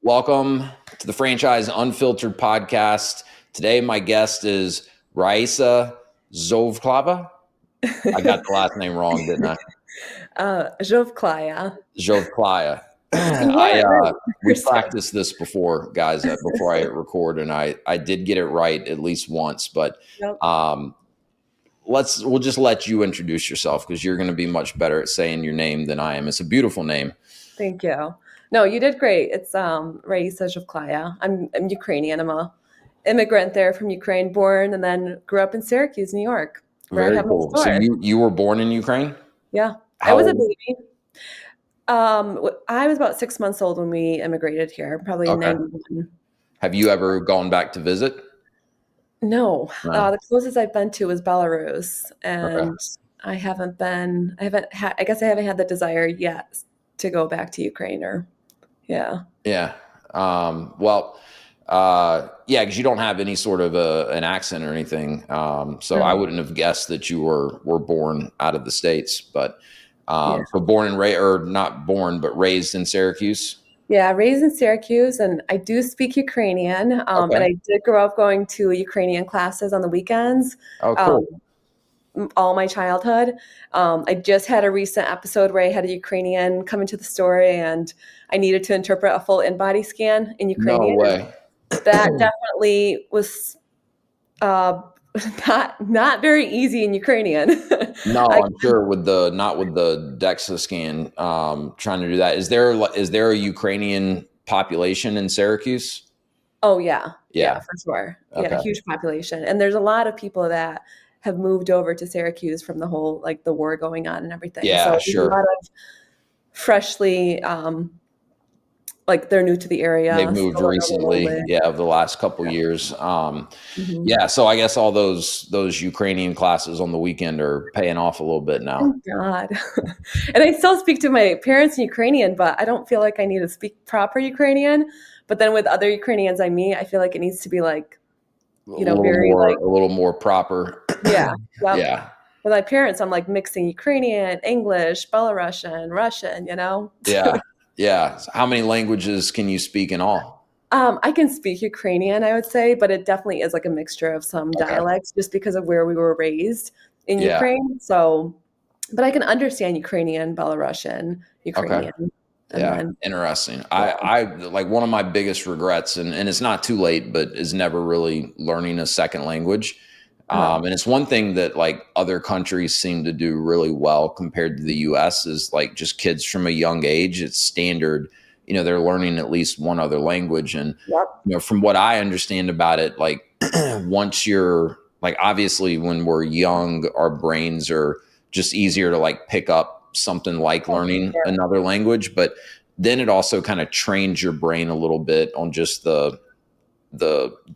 Welcome to the Franchise Unfiltered podcast. Today, my guest is Raisa Zovklaya. I got the last name wrong, didn't I? Zovklaya. Zovklaya. Yeah, right. We practiced this before, guys, before I hit record, and I did get it right at least once. But Yep. we'll just let you introduce yourself because you're going to be much better at saying your name than I am. It's a beautiful name. Thank you. No, you did great. It's Raisa Zovklaya. I'm Ukrainian. I'm a immigrant there from Ukraine, born and then grew up in Syracuse, New York, where I Very have my cool. So store. you were born in Ukraine? Yeah, I How was a old? baby. I was about 6 months old when we immigrated here, probably in Okay. '91. Have you ever gone back to visit? No, No. the closest I've been to was Belarus, Okay. and I haven't been. I haven't had. I guess I haven't had the desire yet to go back to Ukraine or. Yeah. Yeah. Yeah, because you don't have any sort of an accent or anything. So I No. wouldn't have guessed that you were born out of the States. But Yeah. so born and raised, or not born, but raised in Syracuse. Yeah, raised in Syracuse, and I do speak Ukrainian, and Okay. I did grow up going to Ukrainian classes on the weekends, Oh, um, cool. all my childhood. I just had a recent episode where I had a Ukrainian come into the store, and I needed to interpret a full in-body scan in No Ukrainian, and way. that definitely was uh, not very easy in Ukrainian. No, I, I'm sure with the not with the DEXA scan, trying to do that. Is there a Ukrainian population in Syracuse? Oh yeah. Yeah. Yeah, for sure. Yeah, Okay. huge population. And there's a lot of people that have moved over to Syracuse from the whole like the war going on and everything. Yeah, So there's a sure. lot of freshly like they're new to the They've area, moved still learning a little recently, bit. yeah, over the last couple years. Mhm. Yeah, so I guess all those Ukrainian classes on the weekend are paying off a little bit now. Thank God. And I still speak to my parents in Ukrainian, but I don't feel like I need to speak proper Ukrainian. But then with other Ukrainians I meet, I feel like it needs to be like, very like, A little more proper. yeah, yep. Yeah, With my parents, I'm like mixing Ukrainian, English, Belarusian, Russian. yeah, yeah. So how many languages can you speak in all? I can speak Ukrainian, I would say, but it definitely is like a mixture of some Okay. dialects just because of where we were raised in Yeah. Ukraine. So, but I can understand Ukrainian, Belarusian, Okay. Ukrainian, and Yeah, then, interesting. yeah. I like one of my biggest regrets, and it's not too late, but is never really learning a second language. Oh, And it's one thing that like other countries seem to do really well compared to the US is like just kids from a young age, it's standard, they're learning at least one other language. And, yep. from what I understand about it, like once you're like, obviously when we're young, our brains are just easier to like pick up something like learning Yeah. another language. But then it also kind of trains your brain a little bit on just the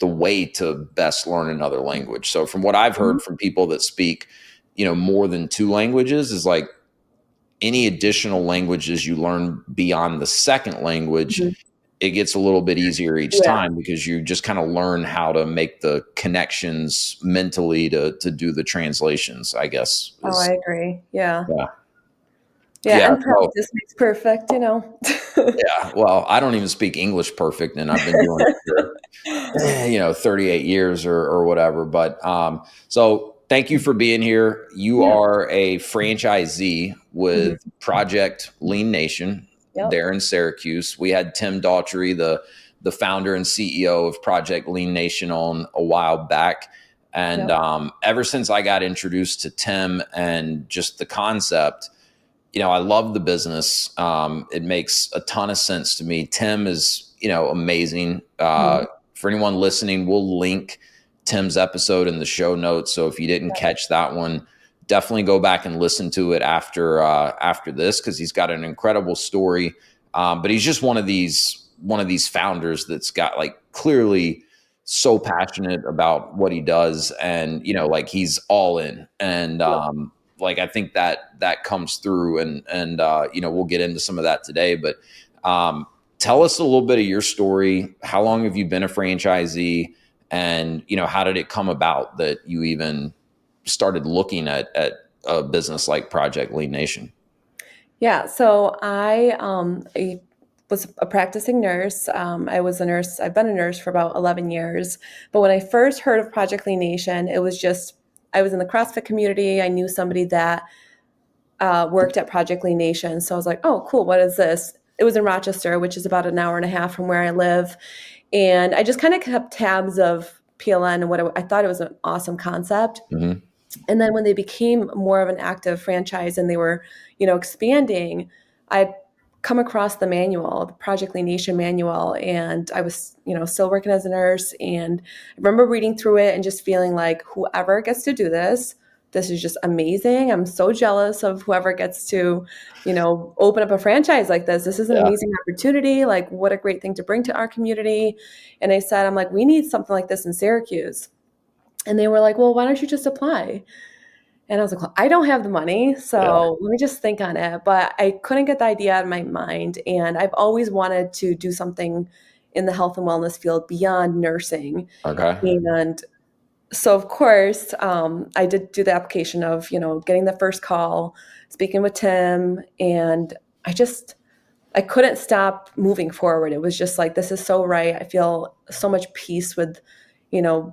way to best learn another language. So from what I've Mhm. heard from people that speak, more than two languages is like any additional languages you learn beyond the second language, Mhm. it gets a little bit easier each Yeah. time because you just kind of learn how to make the connections mentally to do the translations, I guess Oh, I agree. Yeah. yeah. Yeah. Yeah. And So practice makes perfect. yeah, well, I don't even speak English perfect and I've been doing it for 38 years or whatever. But so thank you for being here. You Yeah. are a franchisee Mhm. with Project Lean Nation Yep. there in Syracuse. We had Tim Daughtry, the founder and CEO of Project Lean Nation, on a while back. And Yep. ever since I got introduced to Tim and just the concept, I love the business. It makes a ton of sense to me. Tim is, amazing. Mhm. For anyone listening, we'll link Tim's episode in the show notes. So if you didn't catch that one, definitely go back and listen to it after this because he's got an incredible story. But he's just one of these founders that's got like clearly so passionate about what he does, and like he's all in. And Yep. like I think that comes through, and we'll get into some of that today. But tell us a little bit of your story. How long have you been a franchisee, and how did it come about that you even started looking at a business like Project Lean Nation? Yeah, so I was a practicing nurse. I was a nurse. I've been a nurse for about 11 years. But when I first heard of Project Lean Nation, it was just, I was in the CrossFit community. I knew somebody that worked at Project Lean Nation. So I was like, oh, cool. What is this? It was in Rochester, which is about an hour and a half from where I live. And I just kind of kept tabs of PLN and I thought it was an awesome concept. Mm-hmm. And then when they became more of an active franchise and they were, expanding, I'd come across the manual, the Project Lean Nation manual, and I was, still working as a nurse. And I remember reading through it and just feeling like whoever gets to do this is just amazing. I'm so jealous of whoever gets to, open up a franchise like this. This is an Yeah. amazing opportunity. Like, what a great thing to bring to our community. And I said, I'm like, we need something like this in Syracuse. And they were like, well, why don't you just apply? And I was like, well, I don't have the money, so let me just think on it. But I couldn't get the idea out of my mind. And I've always wanted to do something in the health and wellness field beyond nursing. Okay. And so, of course, I did do the application of, getting the first call, speaking with Tim, and I couldn't stop moving forward. It was just like, this is so right. I feel so much peace with,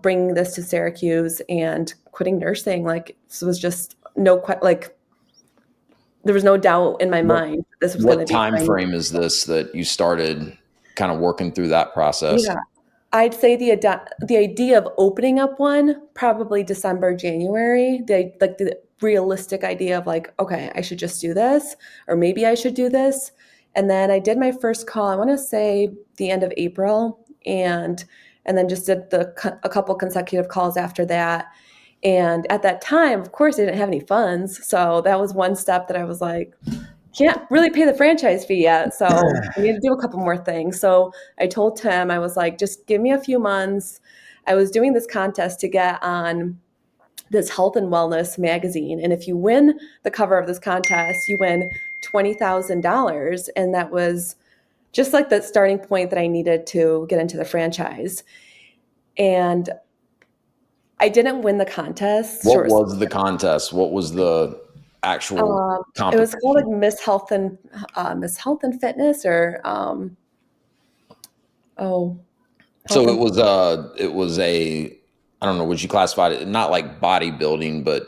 bringing this to Syracuse and quitting nursing. Like, it was just there was no doubt in my mind that this was going to What be time fine. frame is this that you started kind of working through that process? Yeah. I'd say the idea of opening up one, probably December, January, the realistic idea of like, okay, I should just do this, or maybe I should do this. And then I did my first call, I want to say the end of April, and then just did a couple consecutive calls after that. And at that time, of course, I didn't have any funds. So that was one step that I was like, can't really pay the franchise fee yet. So I need to do a couple more things. So I told Tim, I was like, just give me a few months. I was doing this contest to get on this health and wellness magazine. And if you win the cover of this contest, you win $20,000. And that was just like the starting point that I needed to get into the franchise. And I didn't win the contest. What was the contest? What was the actual It was called like competition? Miss Health and Fitness, or So Health and it was a, I don't know, would you classify it not like bodybuilding, but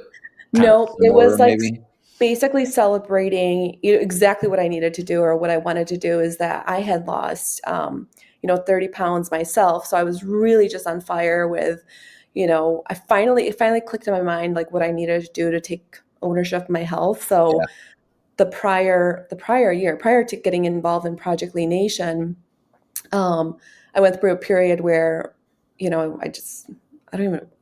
kind of no, it similar was like maybe? basically celebrating, exactly what I needed to do, or what I wanted to do, is that I had lost 30 pounds myself. So I was really just on fire with, it finally clicked in my mind like what I needed to do to take ownership of my health. So Yeah. the prior year, prior to getting involved in Project Lean Nation, I went through a period where,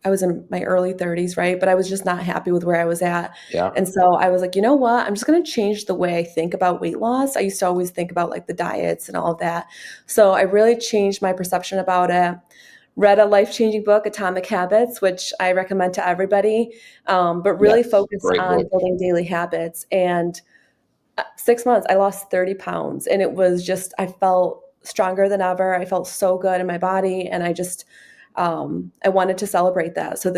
I was in my early 30s, right? But I was just not happy with where I was at. Yeah. And so I was like, you know what? I'm just going to change the way I think about weight loss. I used to always think about like the diets and all of that. So I really changed my perception about it. Read a life-changing book, Atomic Habits, which I recommend to everybody, but really Yes. focused Great on book. building daily habits. And 6 months, I lost 30 pounds. And it was just, I felt stronger than ever. I felt so good in my body. And I wanted to celebrate that. So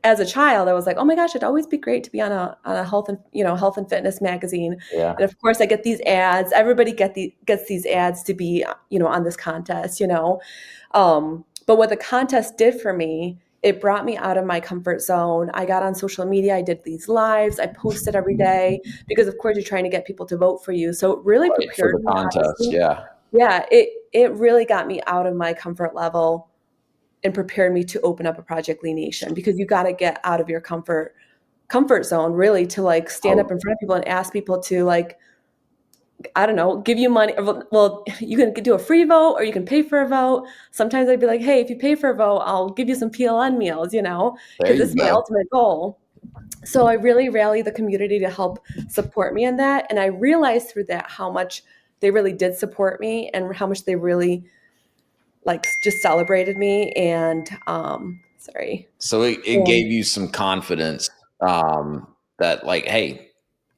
as a child, I was like, oh my gosh, it'd always be great to be on a health and fitness magazine. Yeah. And of course I get these ads. Everybody gets these ads to be, on this contest, but what the contest did for me, it brought me out of my comfort zone. I got on social media. I did these lives. I posted every day because, of course, you're trying to get people to vote for you. So it really Right. For the prepared me, contest. honestly. Yeah. Yeah, it really got me out of my comfort level and prepared me to open up a Project Lean Nation, because you got to get out of your comfort zone, really, to like stand up in front of people and ask people to, like, I don't know, give you money. Well, you can do a free vote or you can pay for a vote. Sometimes I'd be like, hey, if you pay for a vote, I'll give you some PLN meals, There because you this is my go. ultimate goal. So I really rallied the community to help support me in that. And I realized through that how much they really did support me and how much they really like just celebrated me. And sorry. So it And gave you some confidence that like, hey,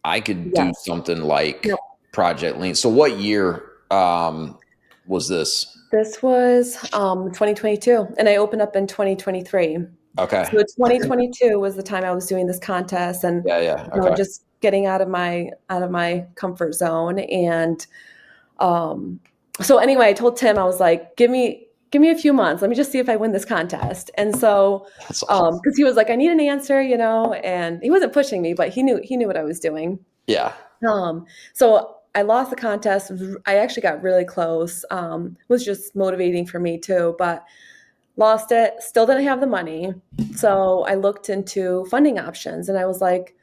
I could do yes. something Yep. like Project Lean. So what year was this? This was 2022, and I opened up in 2023. Okay. So 2022 was the time I was doing this contest, and Yeah, yeah. Okay. just getting out of my comfort zone. And So anyway, I told Tim, I was like, give me a few months. Let me just see if I win this contest. And so, That's awesome. because he was like, I need an answer, and he wasn't pushing me, but he knew what I was doing. Yeah. So I lost the contest. I actually got really close. It was just motivating for me too, but lost it. Still didn't have the money. So I looked into funding options and I was like,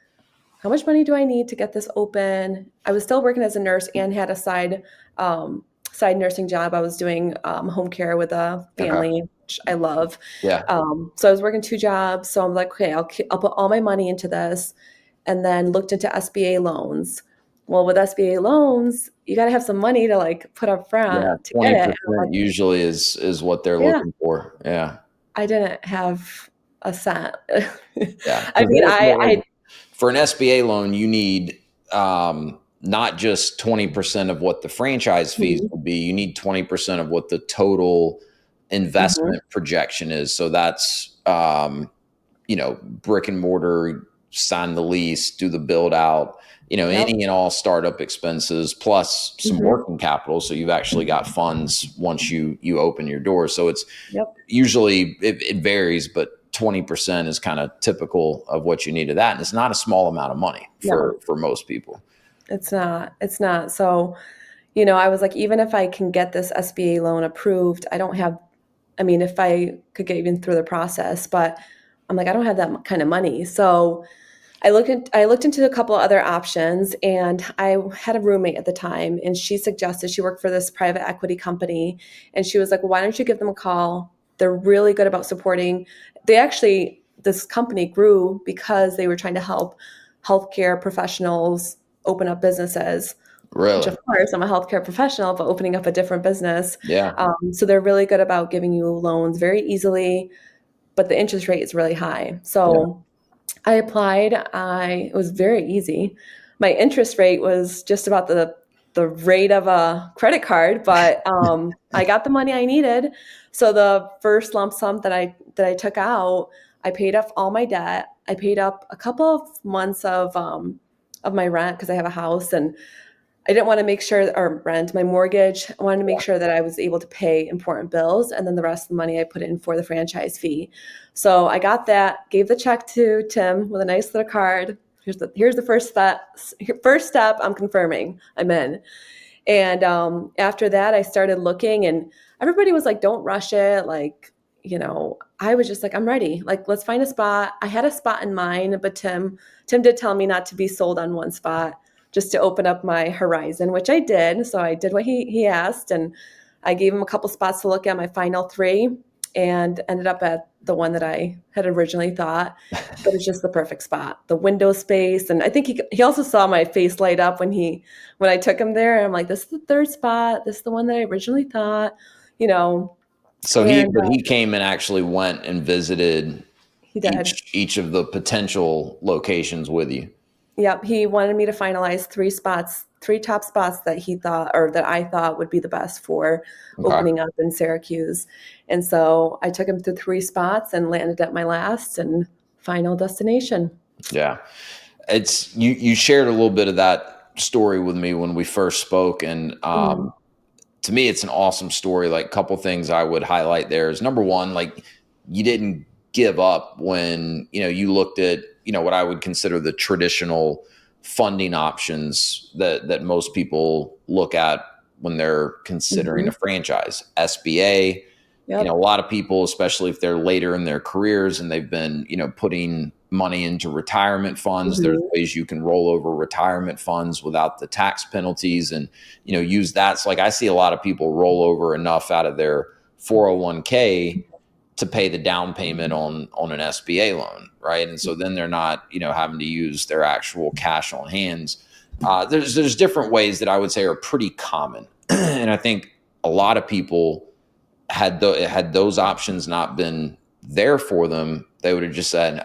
how much money do I need to get this open? I was still working as a nurse and had a side nursing job. I was doing home care with a Okay. family, which I love. Yeah. So I was working 2 jobs. So I'm like, okay, I'll put all my money into this, and then looked into SBA loans. Well, with SBA loans, you got to have some money to like put up Yeah. front to get it. And I'm like, 20% usually is what they're yeah, looking for. Yeah. I didn't have a cent. Yeah. I Because mean, like I for an SBA loan, you need not just 20% of what the franchise fees mhm, would be, you need 20% of what the total mhm, investment projection is. So that's, brick and mortar, sign the lease, do the build out, yep, any and all startup expenses plus some mhm, working capital. So you've actually got funds once you open your door. So it's yep, usually it varies, but 20% is kind of typical of what you need of that. And it's not a small amount of money no. for most people. It's not. It's not. So, I was like, even if I can get this SBA loan approved, I don't have, I mean, if I could get even through the process, but I'm like, I don't have that kind of money. So I looked into a couple of other options, and I had a roommate at the time, and she suggested she worked for this private equity company, and she was like, well, why don't you give them a call? They're really good about supporting. This company grew because they were trying to help healthcare professionals open up businesses, which Really? of course I'm a healthcare professional, but opening up a different business. Yeah. So they're really good about giving you loans very easily, but the interest rate is really high. Yeah. So I applied. It was very easy. My interest rate was just about the rate of a credit card, but I got the money I needed. So the first lump sum that I took out, I paid off all my debt. I paid up a couple of months of my rent because I have a house, and I didn't want to make sure, or rent, my mortgage. I wanted to make sure that I was able to pay important bills, and then the rest of the money I put in for the franchise fee. So I got that, gave the check to Tim with a nice little card. Here's the first step. First step. I'm confirming I'm in. And after that, I started looking, and everybody was like, "Don't rush it." Like, I was just like, "I'm ready. Like, let's find a spot." I had a spot in mind, but Tim did tell me not to be sold on one spot, just to open up my horizon, which I did. So I did what he asked, and I gave him a couple spots to look at, my final three, and ended up at the one that I had originally thought. But it's just the perfect spot, the window space, and I think he also saw my face light up when I took him there. And I'm like, this is the third spot. This is the one that I originally thought, you know, So and he came and actually went and visited he did. each of the potential locations with you. Yep, he wanted me to finalize 3 spots, 3 top spots that he thought, or that I thought would be the best for Okay. opening up in Syracuse. And so I took him to 3 spots and landed at my last and final destination. Yeah. It's you shared a little bit of that story with me when we first spoke, and Mm, to me it's an awesome story. Like, a couple things I would highlight there is, number one, like, you didn't give up when you looked at what I would consider the traditional funding options that most people look at when they're considering a mhm. franchise. SBA, a Yep. lot of people, especially if they're later in their careers and they've been putting money into retirement funds, there's Mhm. ways you can roll over retirement funds without the tax penalties, and use that. So, like, I see a lot of people roll over enough out of their 401k to pay the down payment on an SBA loan, right? And so then they're not having to use their actual cash on hands. There's different ways that I would say are pretty common, and I think a lot of people had those options not been there for them, they would have just said,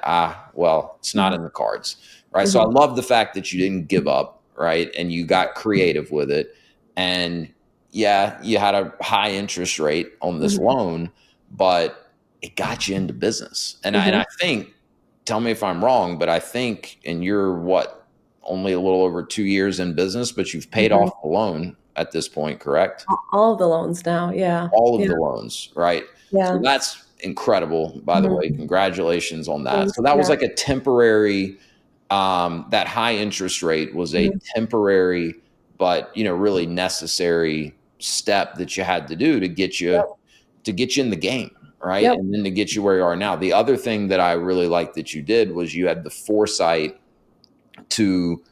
well, it's not Mhm. in the cards, right? So I Mhm. love the fact that you didn't give up, right? And you got creative with it. And yeah, you had a high interest rate on this Mhm. loan, but it got you into business. And I Mhm. think, tell me if I'm wrong, but I think, and you're what, only a little over 2 years in business, but you've paid Mhm. off the loan. at this point, correct? All of the loans now. Yeah. All of Yeah. the loans, right? So Yeah. that's incredible, by the way. Mhm. Congratulations on that. Thanks. So that was Yeah. like a temporary, that high interest rate was a Mhm. temporary, but really necessary step that you had to do Yep. to get you in the game, right? Yep. And then to get you where you are now. The other thing that I really liked that you did was you had the foresight to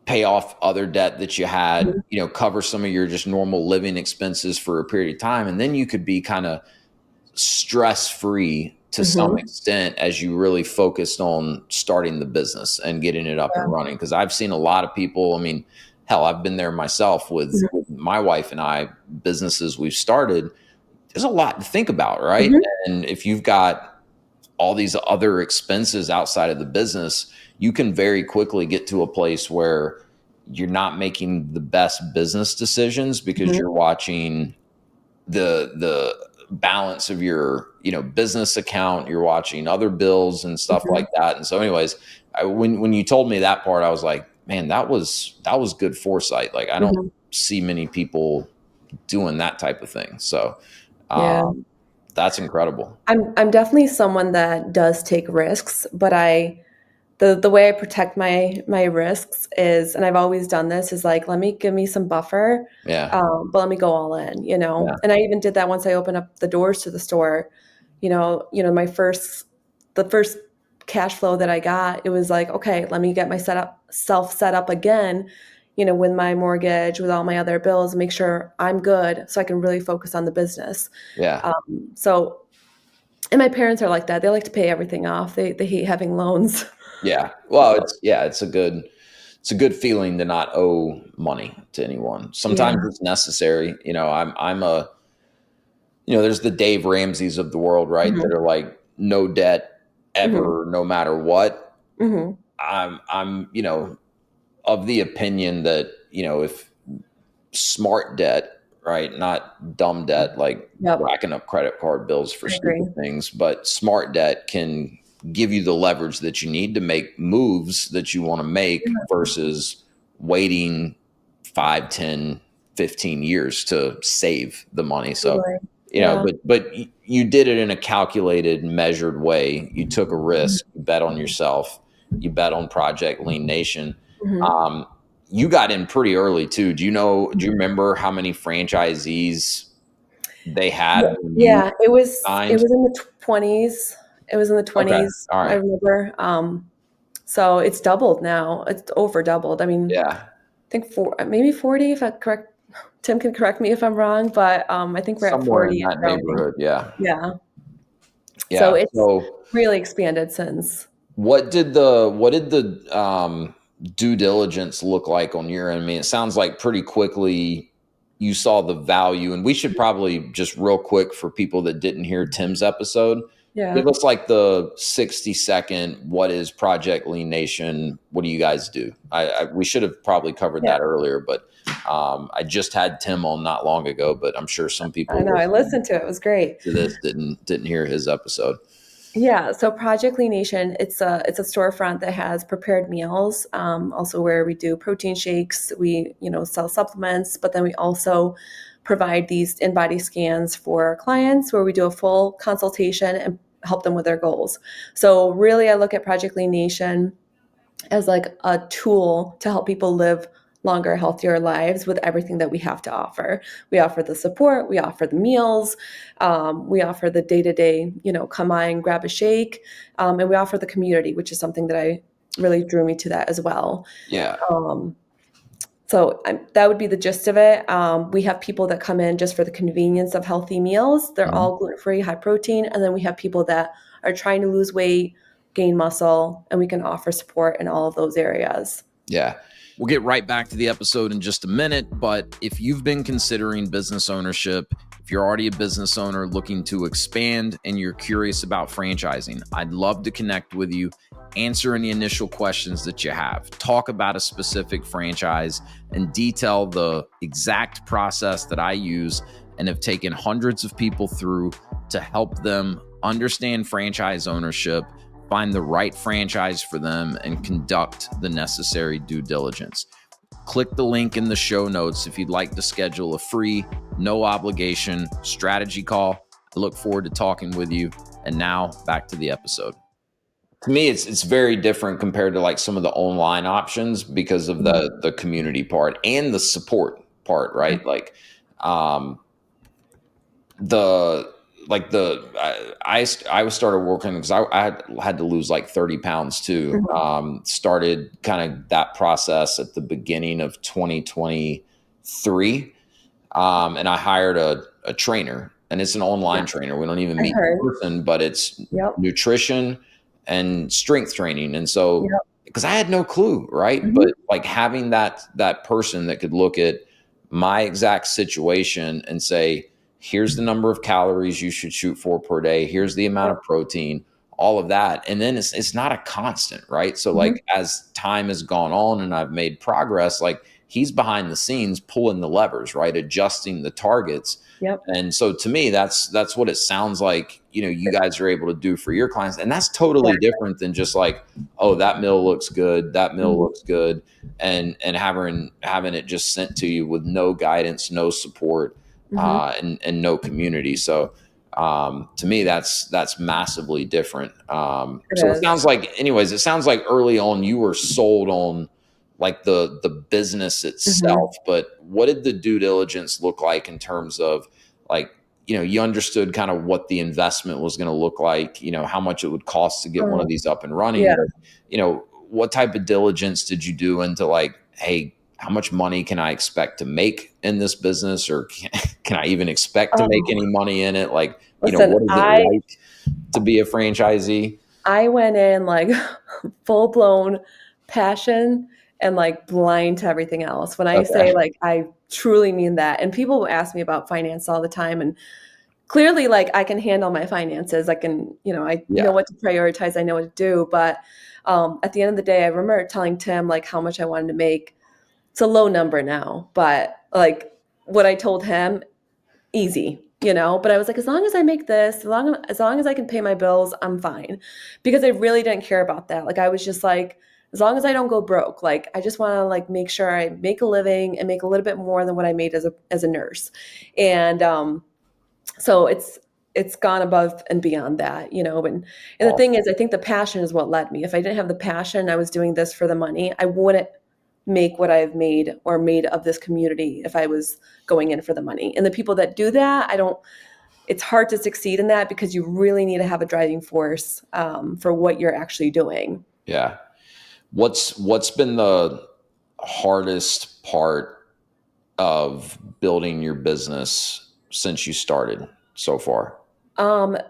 pay off other debt that you had, Mhm. cover some of your just normal living expenses for a period of time. And then you could be kind of stress free to some Mhm. extent as you really focused on starting the business and getting it up and Yeah. running. Because I've seen a lot of people, I mean, hell, I've been there myself Mhm. with my wife and I, businesses we've started. There's a lot to think about, right? Mhm. And if you've got all these other expenses outside of the business, you can very quickly get to a place where you're not making the best business decisions because Mhm. you're watching the balance of your business account, you're watching other bills and stuff Mhm. like that. And so anyways, when you told me that part, I was like, man, that was good foresight. Like I don't Mhm. see many people doing that type of thing. So Yeah. that's incredible. I'm definitely someone that does take risks, but the way I protect my risks is, and I've always done this, is like, let me give me some buffer, Yeah. but let me go all in, you know? Yeah. And I even did that once I opened up the doors to the store. The first cash flow that I got, it was like, okay, let me get my self set up again, with my mortgage, with all my other bills, make sure I'm good so I can really focus on the business. Yeah. So, and my parents are like that. They like to pay everything off. They hate having loans. Yeah. Well, So, it's a good feeling to not owe money to anyone. yeah. Sometimes it's necessary. There's the Dave Ramseys of the world, right? Mhm. That are like no debt Mhm. ever, no matter what. Mhm. I'm of the opinion that, if smart debt, right? Not dumb debt, like Yep. racking up credit card bills for I agree. stupid things, but smart debt can give you the leverage that you need to make moves that you want to make Yeah, versus waiting 5, 10, 15 years to save the money. So, totally. Yeah. but you did it in a calculated, measured way. You took a Mhm. risk, you bet on yourself, you bet on Project Lean Nation. Mhm. Um, you got in pretty early too. Do you Mhm. remember how many franchisees they had Yeah, when you yeah, it signed? was in the 20s. It was in the Okay. 20s, All I right. remember. So it's doubled now. It's over doubled. I mean, Yeah. I think maybe 40 if I correct. Tim can correct me if I'm wrong, but I think we're at Somewhere in 40 and that growing. neighborhood. Yeah. Yeah. So Yeah. it's So really expanded since. what did the due diligence look like on your end? I mean, it sounds like pretty quickly you saw the value, and we should probably just real quick for people that didn't hear Tim's episode, Yeah. give us like the 60-second. What is Project Lean Nation? What do you guys do? We should have probably covered Yeah. that earlier, but I just had Tim on not long ago, but I'm sure some I people know. I listening listened to it. It was great. to this didn't hear his episode. Yeah, so Project Lean Nation, it's a storefront that has prepared meals, also where we do protein shakes, we sell supplements, but then we also provide these in-body scans for our clients where we do a full consultation and help them with their goals. So really, I look at Project Lean Nation as like a tool to help people live longer, healthier lives with everything that we have to offer. We offer the support, we offer the meals, we offer the day to day, come by and grab a shake, and we offer the community, which is something that I really drew me to that as well. Yeah. Um, that would be the gist of it. We have people that come in just for the convenience of healthy meals. They're Mhm. all gluten free, high protein. And then we have people that are trying to lose weight, gain muscle, and we can offer support in all of those areas. Yeah. We'll get right back to the episode in just a minute. But if you've been considering business ownership, if you're already a business owner looking to expand and you're curious about franchising, I'd love to connect with you, answer any initial questions that you have, talk about a specific franchise, and detail the exact process that I use and have taken hundreds of people through to help them understand franchise ownership, find the right franchise for them, and conduct the necessary due diligence. Click the link in the show notes if you'd like to schedule a free, no obligation strategy call. I look forward to talking with you. And now back to the episode. To me, it's very different compared to like some of the online options because of the community part and the support part, right? Like the like the I started working because I had to lose like 30 pounds too. Started kind of that process at the beginning of 2023, and I hired a trainer, and it's an online trainer. We don't even I meet heard. in person, but it's Yep. nutrition and strength training. And so, Yep. because I had no clue, right? Mhm. But like having that person that could look at my exact situation and say, here's the number of calories you should shoot for per day. Here's the amount Yep. of protein, all of that. And then it's not a constant, right? So Mhm. like as time has gone on and I've made progress, like he's behind the scenes pulling the levers, right? Adjusting the targets. Yep. And so to me, that's what it sounds like, you guys are able to do for your clients. And that's totally Exactly. different than just like, oh, that meal looks good, that meal Mhm. looks good, and having it just sent to you with no guidance, no support, Mhm. and no community. So to me, that's massively different. It So is. it sounds like early on you were sold on like the business Mhm. itself, but what did the due diligence look like in terms of like, you understood kind of what the investment was going to look like, how much it would cost to get one of Oh, these up and running, yeah. but what type of diligence did you do into like, hey, how much money can I expect to make in this business, or can I even expect to make Oh, any money in it? Like, listen, what is it I like to be a franchisee? I went in like full blown passion and like blind to everything else. When I say Okay. like I truly mean that. And people ask me about finance all the time, and clearly like I can handle my finances. I can, I know Yeah. what to prioritize, I know what to do, but at the end of the day I remember telling Tim like how much I wanted to make. It's a low number now, but like what I told him, easy, but I was like, as long as I make this, as long as I can pay my bills, I'm fine. Because I really didn't care about that. Like I was just like, as long as I don't go broke, like I just want to like make sure I make a living and make a little bit more than what I made as a nurse. And so it's gone above and beyond that, and the thing Awesome. is, I think the passion is what led me. If I didn't have the passion, I was doing this for the money, I wouldn't make what I've made or made of this community if I was going in for the money. And the people that do that, it's hard to succeed in that because you really need to have a driving force for what you're actually doing. Yeah. What's been the hardest part of building your business since you started so far?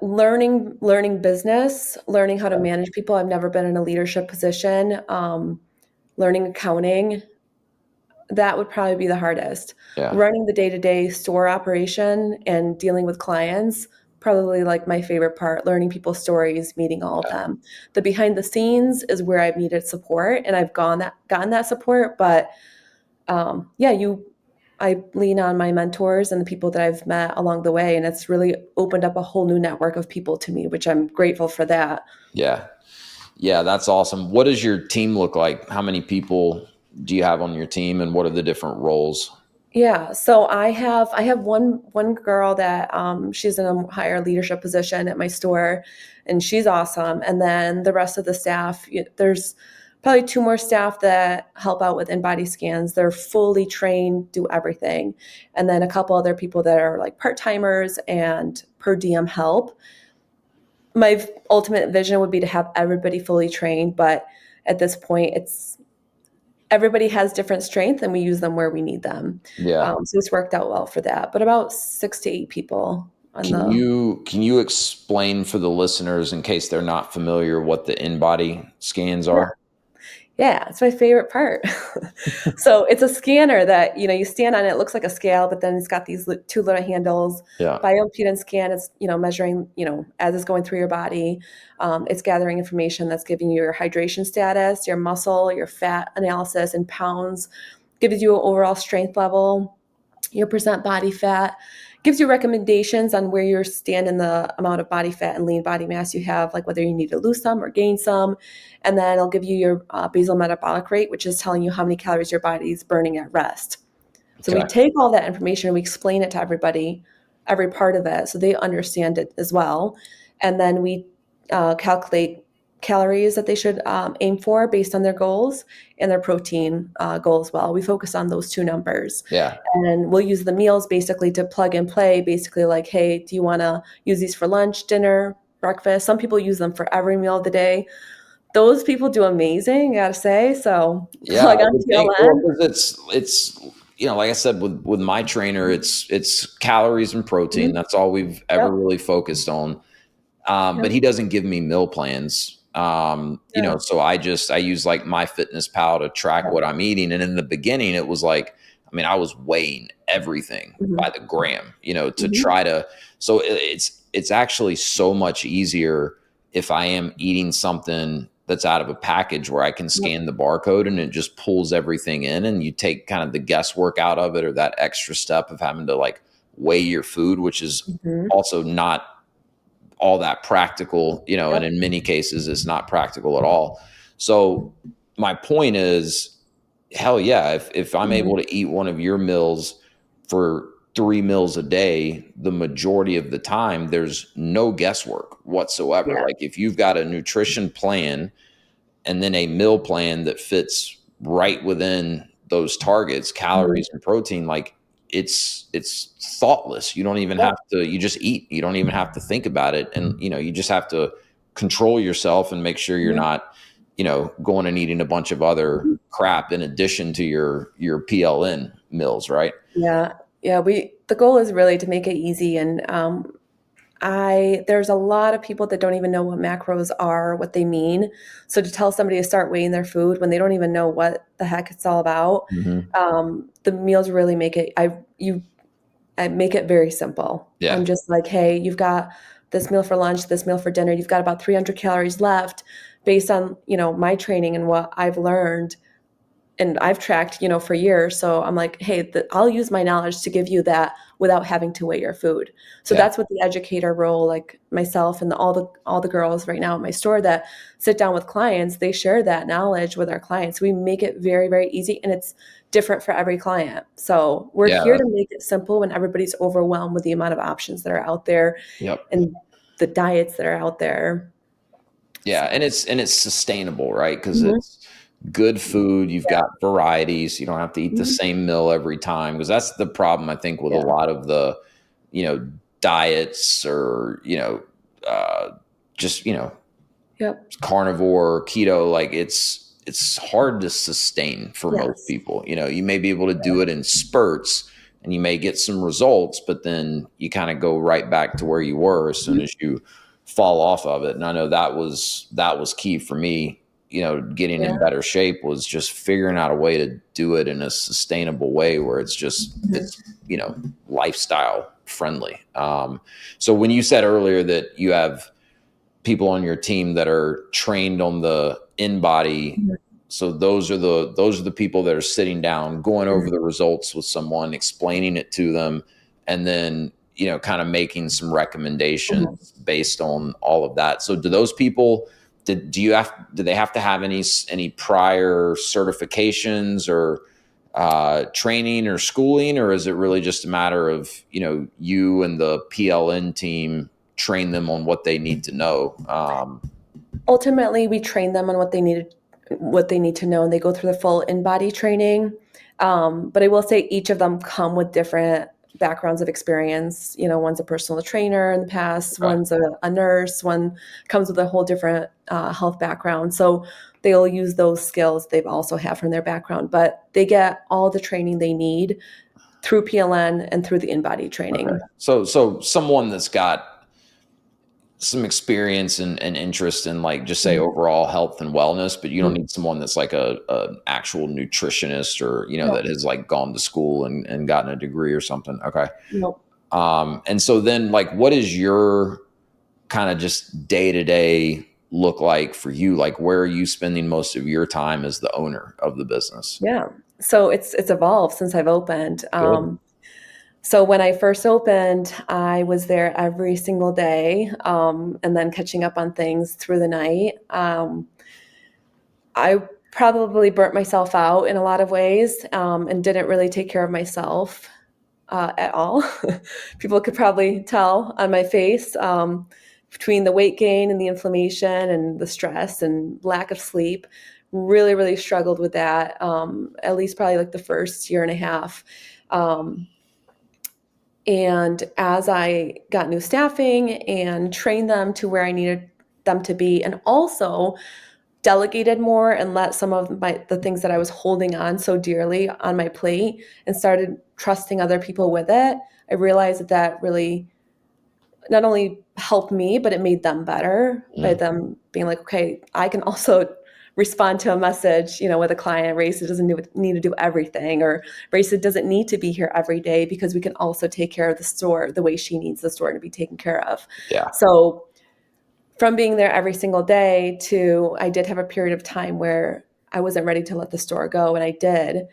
Learning business, learning how to manage people. I've never been in a leadership position. Learning accounting, that would probably be the hardest. Yeah. Running the day-to-day store operation and dealing with clients, probably like my favorite part, learning people's stories, meeting all of them. The behind the scenes is where I've needed support, and I've gotten that support, but yeah, I lean on my mentors and the people that I've met along the way, and it's really opened up a whole new network of people to me, which I'm grateful for that. Yeah. Yeah, that's awesome. What does your team look like? How many people do you have on your team, and what are the different roles? Yeah, so I have one girl that she's in a higher leadership position at my store, and she's awesome. And then the rest of the staff, there's probably two more staff that help out with in-body scans. They're fully trained, do everything. And then a couple other people that are like part-timers and per diem help. My ultimate vision would be to have everybody fully trained, but at this point, it's everybody has different strengths and we use them where we need them. Yeah. So it's worked out well for that. But about 6 to 8 people on Can the. you explain for the listeners in case they're not familiar what the in-body scans Yeah, are? yeah, it's my favorite part. So it's a scanner that you stand on it. It looks like a scale, but then it's got these two little handles. Yeah. Bioimpedance scan is measuring as it's going through your body. It's gathering information that's giving you your hydration status, your muscle, your fat analysis in pounds. Gives you an overall strength level, your percent body fat, gives you recommendations on where you stand in the amount of body fat and lean body mass you have, like whether you need to lose some or gain some. And then it'll give you your basal metabolic rate, which is telling you how many calories your body is burning at rest. So we Okay. take all that information and we explain it to everybody, every part of it, so they understand it as well. And then we calculate calories that they should aim for based on their goals and their protein goal as well. We focus on those two numbers. Yeah. And we'll use the meals basically to plug and play, basically like, hey, do you want to use these for lunch, dinner, breakfast? Some people use them for every meal of the day. Those people do amazing, I gotta say. So Yeah, plug I on would think. Well, TLN. 'cause it's like I said with my trainer, it's calories and protein. Mhm. That's all we've ever Yep. really focused on. But Yep. he doesn't give me meal plans. Yeah. So I use like MyFitnessPal to track Yep. what I'm eating. And in the beginning, it was like, I mean, I was weighing everything by Mhm. the gram, to Mhm. try to. So it's actually so much easier if I am eating something that's out of a package where I can Yep. scan the barcode and it just pulls everything in, and you take kind of the guesswork out of it, or that extra step of having to like weigh your food, which is Mhm. also not all that practical, and Yep. in many cases it's not practical at all. So my point is, hell yeah, if I'm Mhm. able to eat one of your meals for 3 meals a day, the majority of the time there's no guesswork whatsoever. Yeah. Like if you've got a nutrition plan and then a meal plan that fits right within those targets, Mhm. calories and protein, like it's thoughtless. You don't even Yep. have to, you just eat. You don't even have to think about it. And you just have to control yourself and make sure you're Mhm. not, going and eating a bunch of other Mhm. crap in addition to your PLN meals, right? Yeah. Yeah, the goal is really to make it easy, and I there's a lot of people that don't even know what macros are, what they mean. So to tell somebody to start weighing their food when they don't even know what the heck it's all about, Hmm. the meals really make it. I make it very simple. I'm Yeah. just like, hey, you've got this meal for lunch, this meal for dinner. You've got about 300 calories left, based on my training and what I've learned and I've tracked, for years. So I'm like, hey, I'll use my knowledge to give you that without having to weigh your food. So Yeah. that's what the educator role, like myself and all the girls right now at my store that sit down with clients, they share that knowledge with our clients. We make it very, very easy, and it's different for every client. So we're here Yeah. to make it simple when everybody's overwhelmed with the amount of options that are out there Yep. and the diets that are out there. Yeah, and So, it's sustainable, right? Because mhm. it's good food. You've Yeah. got varieties. You don't have to eat the Mhm. same meal every time. Because that's the problem, I think, with a Yeah. lot of the, you know, diets, or uh, just Yep. carnivore, keto. Like it's hard to sustain for most Yes. people. You may be able to do it in spurts, and you may get some results, but then you kind of go right back to where you were as soon Mhm. as you fall off of it. And I know that was key for me. Getting in Yeah. better shape was just figuring out a way to do it in a sustainable way where Mhm. it's lifestyle friendly. So when you said earlier that you have people on your team that are trained on the in body, Mhm. so those are the people that are sitting down, going over Mhm. the results with someone, explaining it to them, and then kind of making some Mhm. recommendations based on all of that. So do those people, do they have to have any prior certifications or training or schooling, or is it really just a matter of you and the PLN team train them on what they need to know? Ultimately, we train them on what they need to know, and they go through the full in-body training. But I will say each of them come with different backgrounds of experience. One's a personal trainer in the past, Okay. one's a nurse, one comes with a whole different health background. So they'll use those skills they've also have from their background, but they get all the training they need through PLN and through the in-body Okay. training. So someone that's got some experience and interest in, like, just say Mhm. overall health and wellness, but you don't Mhm. need someone that's like a actual nutritionist, or No, that has like gone to school and gotten a degree or something. Okay. no. And so then, like, what is your kind of just day to day look like for you? Like, where are you spending most of your time as the owner of the business? Yeah. So it's evolved since I've opened. Good. So when I first opened, I was there every single day, and then catching up on things through the night. I probably burnt myself out in a lot of ways, and didn't really take care of myself at all. People could probably tell on my face, between the weight gain and the inflammation and the stress and lack of sleep. Really, really struggled with that, at least probably like the first year and a half. Um, and as I got new staffing and trained them to where I needed them to be, and also delegated more and let some of the things that I was holding on so dearly on my plate and started trusting other people with it, I realized that that really not only helped me, but it made them better by Mm, them being like, okay, I can also respond to a message, with a client. Raisa doesn't need to do everything, or Raisa doesn't need to be here every day, because we can also take care of the store the way she needs the store to be taken care of. yeah. So from being there every single day to, I did have a period of time where I wasn't ready to let the store go, and I did.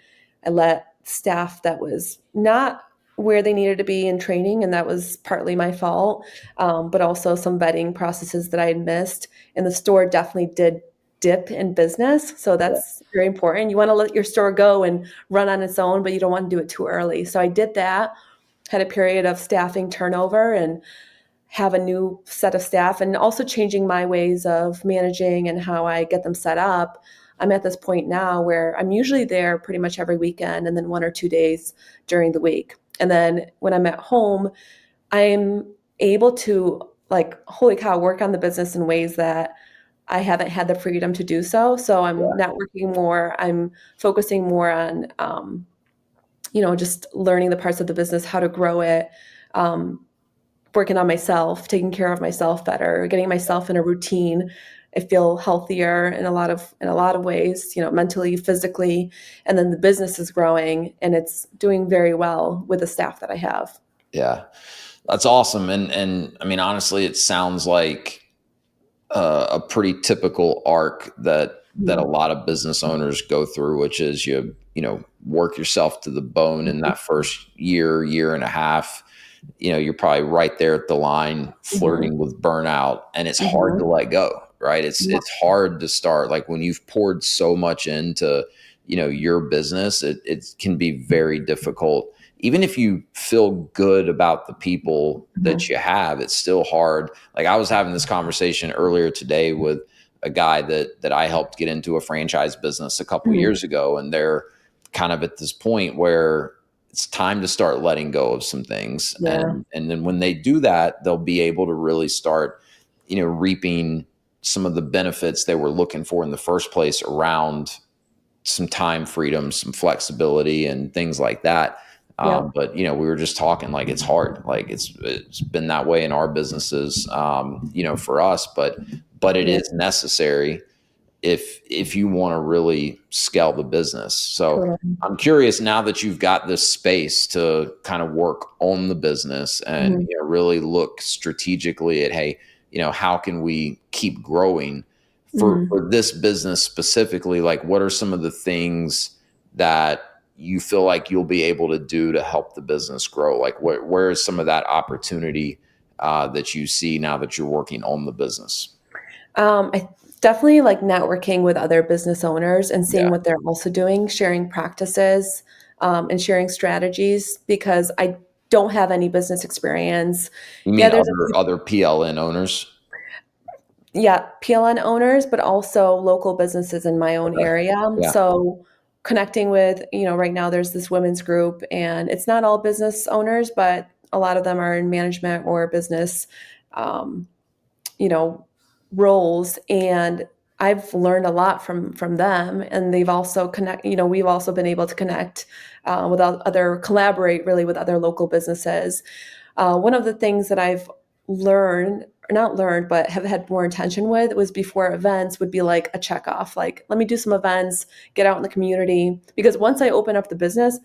I let staff that was not where they needed to be in training, and that was partly my fault, but also some vetting processes that I had missed. And the store definitely did dip in business, so that's very important. You want to let your store go and run on its own, but you don't want to do it too early. So I did that, had a period of staffing turnover, and have a new set of staff, and also changing my ways of managing and how I get them set up. I'm at this point now where I'm usually there pretty much every weekend, and then 1 or 2 days during the week. And then when I'm at home, I'm able to, like, holy cow, work on the business in ways that I haven't had the freedom to do so. So I'm networking more. I'm focusing more on, just learning the parts of the business, how to grow it, um, working on myself, taking care of myself better, getting myself in a routine. I feel healthier in a lot of ways, mentally, physically, and then the business is growing and it's doing very well with the staff that I have. Yeah. That's awesome. And I mean, honestly, it sounds like a pretty typical arc that a Mhm. lot of business owners go through, which is work yourself to the bone in Mhm. that first year and a half. You're probably right there at the line, Mhm. flirting with burnout, and it's hard to Mhm. let go, right? It's Yeah. hard to start. Like when you've poured so much into, your business, it can be very difficult. Even if you feel good about the people that Mhm. you have, it's still hard. Like I was having this conversation earlier today with a guy that I helped get into a franchise business a couple Mhm. years ago, and they're kind of at this point where it's time to start letting go of some things, Yeah. and then when they do that, they'll be able to really start reaping some of the benefits they were looking for in the first place around some time freedom, some flexibility, and things like that. Yep. But we were just talking, like it's hard. Like it's been that way in our businesses, for us. But it Yeah. is necessary if you want to really scale the business. So Totally. I'm curious, now that you've got this space to kind of work on the business and Mhm. really look strategically at, hey, how can we keep growing Mhm. for this business specifically? Like, what are some of the things that you feel like you'll be able to do to help the business grow? Like, where is some of that opportunity that you see now that you're working on the business? I definitely like networking with other business owners and seeing Yeah. what they're also doing, sharing practices, and sharing strategies, because I don't have any business experience. You Yeah, mean there's a other PLN owners? yeah, PLN owners, but also local businesses in my own Okay. area. Yeah. So connecting with, right now there's this women's group, and it's not all business owners, but a lot of them are in management or business, um, you know, roles. And I've learned a lot from them, and they've also we've also been able to connect, collaborate really with other local businesses. One of the things that I've learned, or not learned, but have had more intention with, was before events would be like a check off. Like, let me do some events, get out in the community. Because once I open up the business,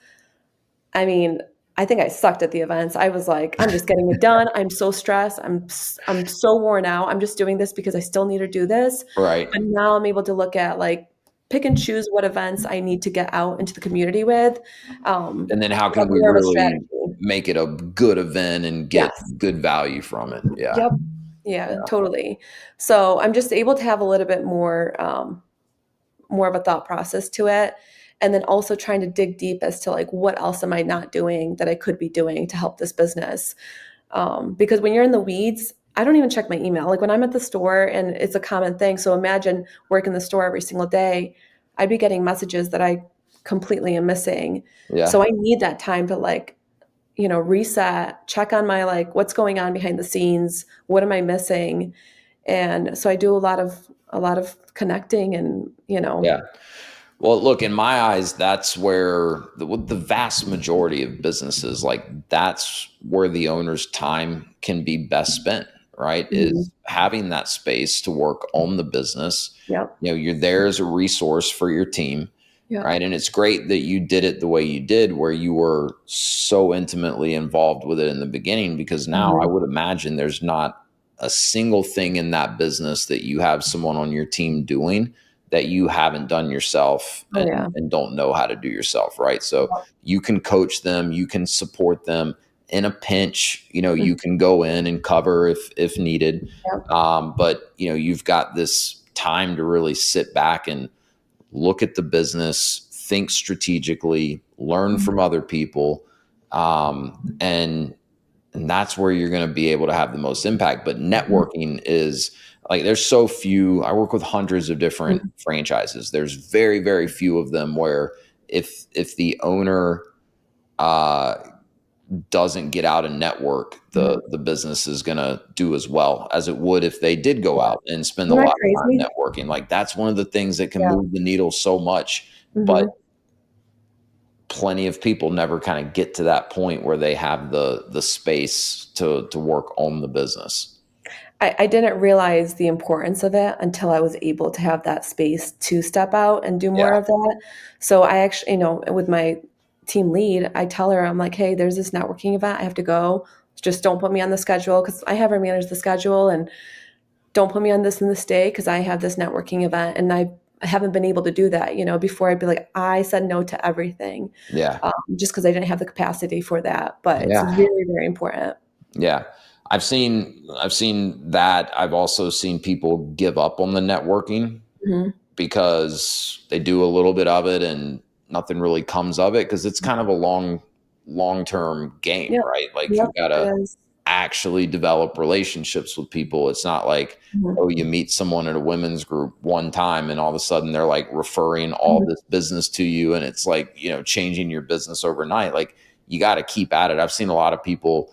I mean, I think I sucked at the events. I was like, I'm just getting it done. I'm so stressed. I'm so worn out. I'm just doing this because I still need to do this. Right. But now I'm able to look at, like, pick and choose what events I need to get out into the community with. And then how Have can we more of a really strategy. make it a good event and get Yes. good value from it. Yeah. Yep. Yeah, totally. So I'm just able to have a little bit more of a thought process to it. And then also trying to dig deep as to like, what else am I not doing that I could be doing to help this business? Because when you're in the weeds, I don't even check my email. Like when I'm at the store, and it's a common thing. So imagine working the store every single day, I'd be getting messages that I completely am missing. Yeah. So I need that time to like, reset, check on my like what's going on behind the scenes, what am I missing? And so I do a lot of connecting and, Yeah. Well, look, in my eyes, that's where the vast majority of businesses, like that's where the owner's time can be best spent, right? mhm, Is having that space to work on the business. yep, You're there as a resource for your team, yep, right? And it's great that you did it the way you did, where you were so intimately involved with it in the beginning, because now I mhm, would imagine there's not a single thing in that business that you have someone on your team doing that you haven't done yourself oh yeah, and don't know how to do yourself, right? So you can coach them, you can support them in a pinch, mhm, you can go in and cover if needed. yep, But you've got this time to really sit back and look at the business, think strategically, learn mhm, from other people, and that's where you're going to be able to have the most impact. But mhm, networking is like there's so few. I work with hundreds of different mhm, franchises. There's very very few of them where if the owner uh, doesn't get out and network, mhm, the business is going to do as well as it would if they did go yeah. out and spend a Isn't that lot of time crazy? networking. Like that's one of the things that can Yeah, move the needle so much. But mhm. plenty of people never kind of get to that point where they have the space to work on the business. I didn't realize the importance of it until I was able to have that space to step out and do more Yeah. of that. So I actually, with my team lead, I tell her, I'm like, hey, there's this networking event. I have to go. Just don't put me on the schedule because I have her manage the schedule, and don't put me on this and this day because I have this networking event. And I haven't been able to do that. Before I'd be like, I said no to everything, Yeah. just because I didn't have the capacity for that. But it's Yeah. very, very important. Yeah. I've seen that. I've also seen people give up on the networking Mhm. because they do a little bit of it and nothing really comes of it, because it's kind of a long-term game, Yep. right? Like Yep. you got to It is. actually develop relationships with people. It's not like, Mhm. oh, you meet someone at a women's group one time and all of a sudden they're like referring all Mhm. this business to you, and it's like, changing your business overnight. Like you got to keep at it. I've seen a lot of people,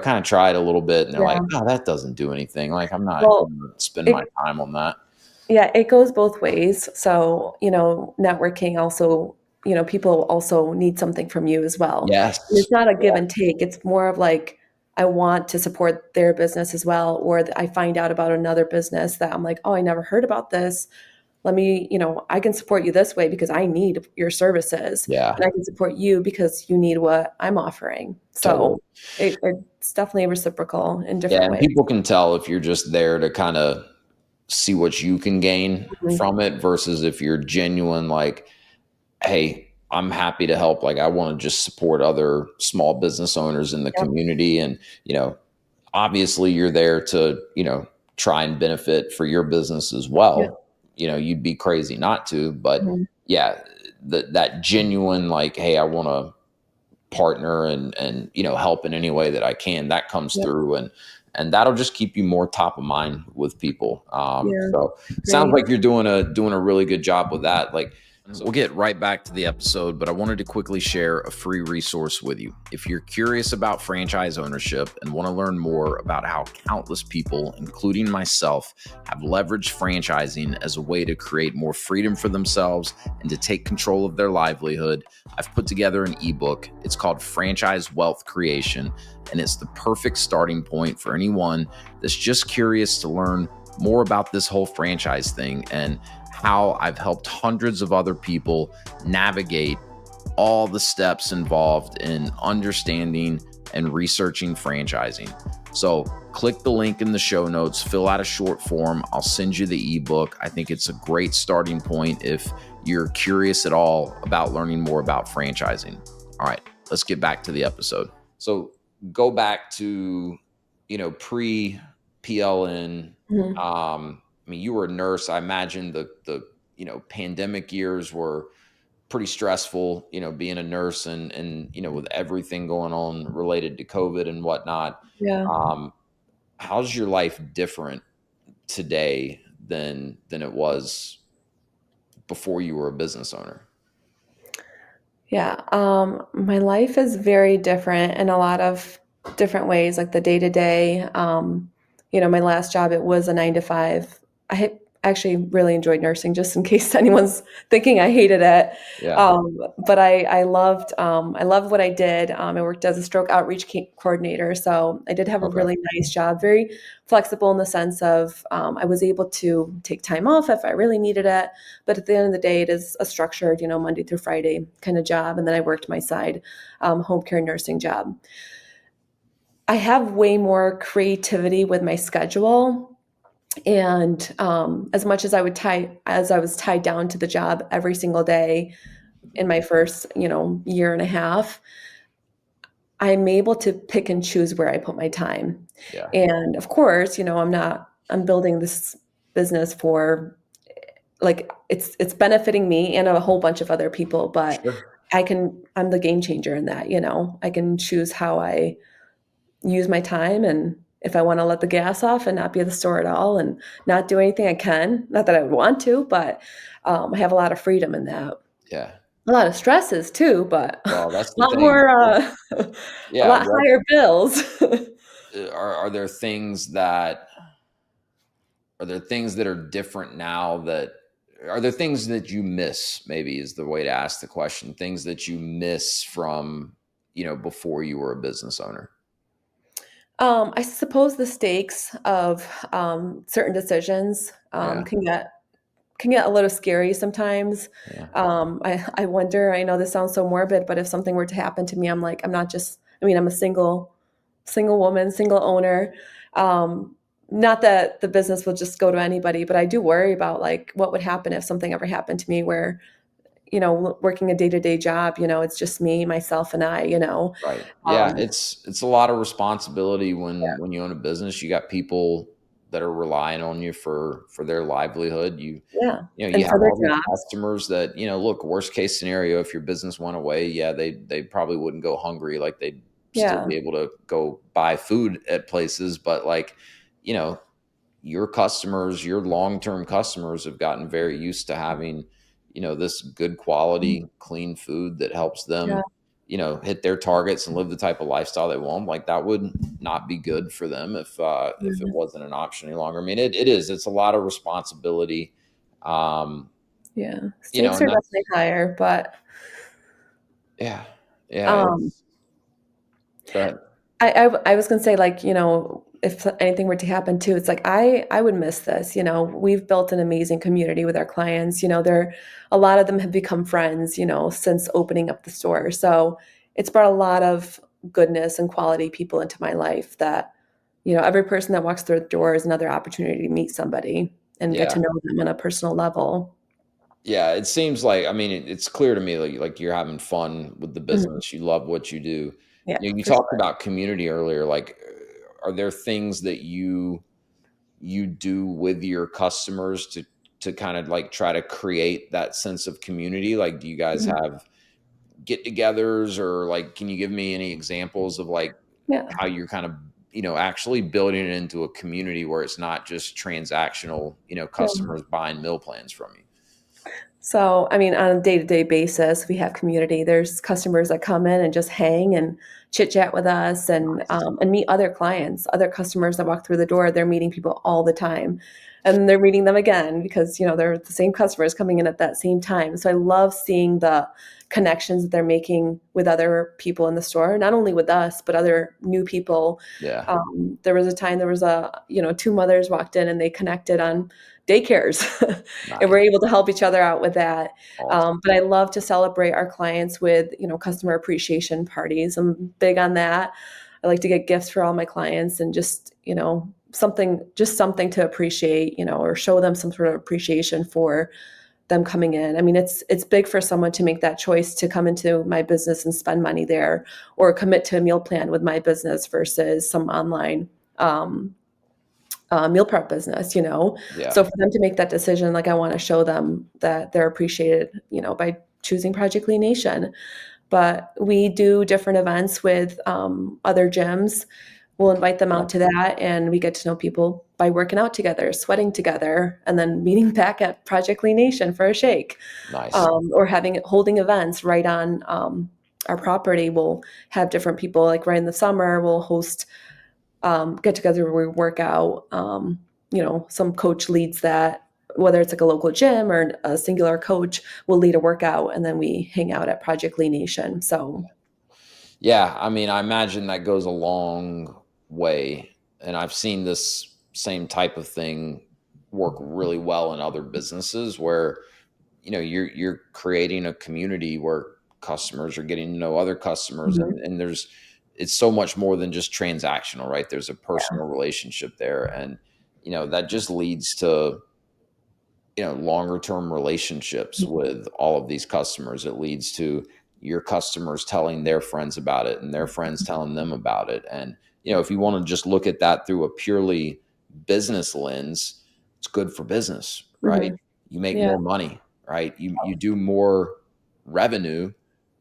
kind of try it a little bit and they're like, Yeah. oh, that doesn't do anything. Like I'm not Well, going to spend my it time on that. yeah, it goes both ways. So, networking also, people also need something from you as well. And Yes. it's not a give Yeah. and take. It's more of like I want to support their business as well, or I find out about another business that I'm like, oh, I never heard about this. Let me, I can support you this way because I need your services, Yeah. and I can support you because you need what I'm offering. So Totally. it's definitely reciprocal in Yeah. different And ways. people can tell if you're just there to kind of see what you can gain Mhm. from it versus if you're genuine, like, hey, I'm happy to help. Like, I want to just support other small business owners in the Yep. community. And, obviously you're there to, try and benefit for your business as Yep. well. You'd be crazy not to, but Mhm. yeah, that genuine, like, hey, I want to partner and help in any way that I can, that comes Yep. through, and that'll just keep you more top of mind with people. Yeah. So sounds Great. like you're doing a really good job with that. Like, we'll get right back to the episode, but I wanted to quickly share a free resource with you. If you're curious about franchise ownership and want to learn more about how countless people, including myself, have leveraged franchising as a way to create more freedom for themselves and to take control of their livelihood, I've put together an ebook. It's called Franchise Wealth Creation, and it's the perfect starting point for anyone that's just curious to learn more about this whole franchise thing and how I've helped hundreds of other people navigate all the steps involved in understanding and researching franchising. So click the link in the show notes, fill out a short form. I'll send you the ebook. I think it's a great starting point if you're curious at all about learning more about franchising. All right, let's get back to the episode. So go back to, pre PLN. Mhm. I mean, you were a nurse. I imagine the pandemic years were pretty stressful, being a nurse and with everything going on related to COVID and whatnot. Yeah. Um, how's your life different today than it was before you were a business owner? Yeah, my life is very different in a lot of different ways, like the day to day. My last job, it was a 9 to 5. Actually really enjoyed nursing, just in case anyone's thinking I hated it. Yeah. But I loved what I did. I worked as a stroke outreach coordinator, so I did have a Okay. really nice job, very flexible in the sense of I was able to take time off if I really needed it. But at the end of the day, it is a structured, Monday through Friday kind of job. And then I worked my side home care nursing job. I have way more creativity with my schedule. And as much as I was tied down to the job every single day in my first, year and a half, I'm able to pick and choose where I put my time. Yeah. And of course, I'm building this business for, like, it's benefiting me and a whole bunch of other people, but Sure. I'm the game changer in that. I can choose how I use my time, and if I want to let the gas off and not be at the store at all and not do anything, I can. Not that I would want to, but I have a lot of freedom in that. Yeah. A lot of stresses too, but a Well, that's the lot thing. more, a Yeah. lot What higher bills. are there things that are different now that are there things that you miss, maybe is the way to ask the question, things that you miss from, before you were a business owner? I suppose the stakes of certain decisions Yeah. can get a little scary sometimes. Yeah. I wonder. I know this sounds so morbid, but if something were to happen to me, I'm like, I'm not just. I mean, I'm a single woman, single owner. Um, Not that the business will just go to anybody, but I do worry about, like, what would happen if something ever happened to me where, working a day-to-day job, it's just me, myself, and I. Right. Yeah, Um, it's a lot of responsibility when you own a business. You got people that are relying on you for their livelihood. yeah, You and have for their all these jobs, customers that, look, worst case scenario, if your business went away, yeah, they probably wouldn't go hungry. Like, they'd still yeah, be able to go buy food at places, but, like, you know, your customers, your long-term customers have gotten very used to having, this good quality, clean food that helps yeah, them, hit their targets and live the type of lifestyle they want. Like, that would not be good for them if it yeah, wasn't an option any longer. I mean, it is. It's a lot of responsibility. Um, yeah. Stakes and are definitely that's higher, but yeah. Yeah, um, it's go ahead. I was gonna say, like, if anything were to happen too, it's like I would miss this. We've built an amazing community with our clients. A lot of them have become friends, since opening up the store. So it's brought a lot of goodness and quality people into my life that, every person that walks through the door is another opportunity to meet somebody and get to Yeah. know them on a personal level. Yeah, it seems like, I mean, it's clear to me like you're having fun with the Mhm. business. You love what you do. Yeah, You for talked sure. about community earlier. Like, are there things that you do with your customers to kind of like try to create that sense of community? Like, do you guys Mhm. have get-togethers, or, like, can you give me any examples of, like, Yeah. how you're kind of, actually building it into a community where it's not just transactional, Yeah. customers buying meal plans from you? So, I mean, on a day-to-day basis, we have community. There's customers that come in and just hang and chit chat with us, Nice. and meet other clients, other customers that walk through the door. They're meeting people all the time, and they're meeting them again because, they're the same customers coming in at that same time. So I love seeing the connections that they're making with other people in the store, not only with us, but other new people. Yeah. There was a time, there was two mothers walked in and they connected on daycares. And we're Nice. able to help each other out with that. Awesome. But I love to celebrate our clients with, customer appreciation parties. I'm big on that. I like to get gifts for all my clients and just, something to appreciate, or show them some sort of appreciation for them coming in. I mean, it's big for someone to make that choice to come into my business and spend money there, or commit to a meal plan with my business versus some online um, meal prep business, you know? Yeah. So for them to make that decision, like I want to show them that they're appreciated, you know, by choosing Project Lean Nation. But we do different events with other gyms. We'll invite them out to that, and we get to know people by working out together, sweating together, and then meeting back at Project Lean Nation for a shake, Nice. or holding events right on our property. We'll have different people, like right in the summer, we'll host get together where we work out. You know, some coach leads that, whether it's like a local gym or a singular coach will lead a workout, and then we hang out at Project Lean Nation. So, Yeah, I mean, I imagine that goes a long way, and I've seen this same type of thing work really well in other businesses where you're creating a community where customers are getting to know other customers, mhm, and there's it's so much more than just transactional, right? There's a yeah, personal relationship there, and that just leads to longer term relationships mhm, with all of these customers. It leads to your customers telling their friends about it and their friends telling them about it. And if you want to just look at that through a purely business lens, it's good for business, right? mhm, You make yeah, more money, right? You do more revenue,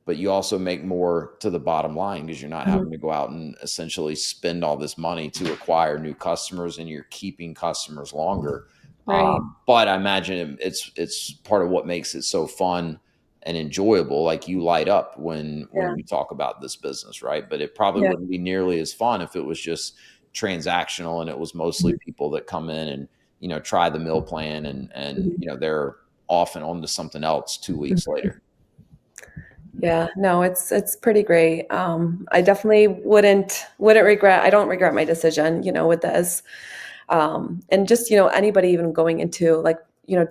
but you also make more to the bottom line because you're not mhm, having to go out and essentially spend all this money to acquire new customers, and you're keeping customers longer. right, But I imagine it's part of what makes it so fun and enjoyable. Like, you light up when yeah, we talk about this business, right? But it probably yeah, wouldn't be nearly as fun if it was just transactional and it was mostly mhm, people that come in and try the meal plan, and mhm, they're off and on to something else 2 weeks mhm. later. Yeah, no, it's pretty great. I definitely wouldn't regret. I don't regret my decision, you know, with this. And just, you know, anybody even going into like, you know,